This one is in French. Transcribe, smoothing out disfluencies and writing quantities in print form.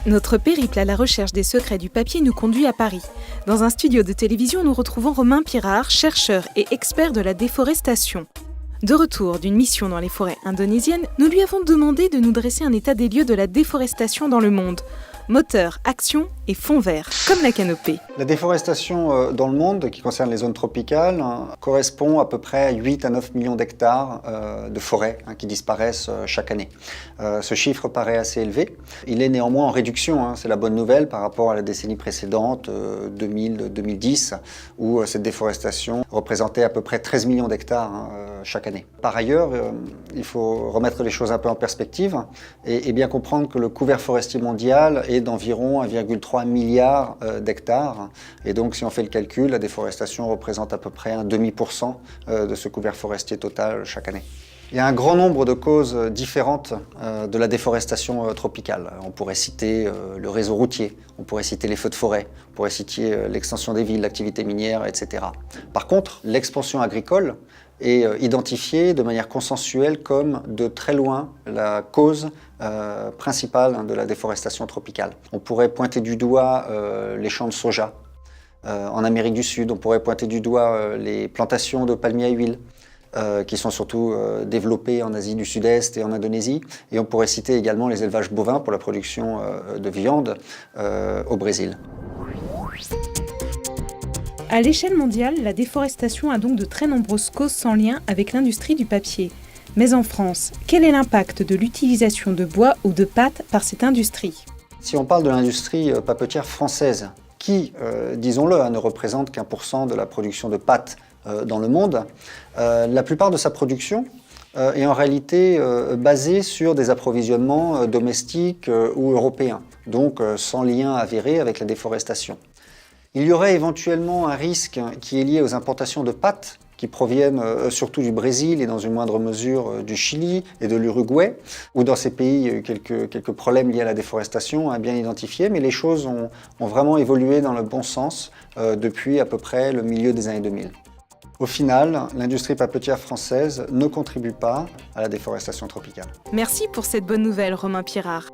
Notre périple à la recherche des secrets du papier nous conduit à Paris. Dans un studio de télévision, nous retrouvons Romain Pirard, chercheur et expert de la déforestation. De retour d'une mission dans les forêts indonésiennes, nous lui avons demandé de nous dresser un état des lieux de la déforestation dans le monde. Moteur, action et fond vert, comme la canopée. La déforestation dans le monde, qui concerne les zones tropicales, correspond à peu près à 8 à 9 millions d'hectares de forêts qui disparaissent chaque année. Ce chiffre paraît assez élevé. Il est néanmoins en réduction, c'est la bonne nouvelle par rapport à la décennie précédente, 2000-2010, où cette déforestation représentait à peu près 13 millions d'hectares chaque année. Par ailleurs, il faut remettre les choses un peu en perspective et bien comprendre que le couvert forestier mondial est d'environ 1,3 milliard d'hectares. Et donc, si on fait le calcul, la déforestation représente à peu près un demi% de ce couvert forestier total chaque année. Il y a un grand nombre de causes différentes de la déforestation tropicale. On pourrait citer le réseau routier, on pourrait citer les feux de forêt, on pourrait citer l'extension des villes, l'activité minière, etc. Par contre, l'expansion agricole est identifiée de manière consensuelle comme de très loin la cause principale de la déforestation tropicale. On pourrait pointer du doigt les champs de soja en Amérique du Sud, on pourrait pointer du doigt les plantations de palmiers à huile qui sont surtout développées en Asie du Sud-Est et en Indonésie. Et on pourrait citer également les élevages bovins pour la production de viande au Brésil. À l'échelle mondiale, la déforestation a donc de très nombreuses causes sans lien avec l'industrie du papier. Mais en France, quel est l'impact de l'utilisation de bois ou de pâte par cette industrie ? Si on parle de l'industrie papetière française, qui, disons-le, ne représente qu'1% de la production de pâte dans le monde, la plupart de sa production est en réalité basée sur des approvisionnements domestiques ou européens, donc sans lien avéré avec la déforestation. Il y aurait éventuellement un risque qui est lié aux importations de pâtes qui proviennent surtout du Brésil et dans une moindre mesure du Chili et de l'Uruguay, où dans ces pays il y a eu quelques problèmes liés à la déforestation bien identifiés, mais les choses ont vraiment évolué dans le bon sens depuis à peu près le milieu des années 2000. Au final, l'industrie papetière française ne contribue pas à la déforestation tropicale. Merci pour cette bonne nouvelle, Romain Pirard.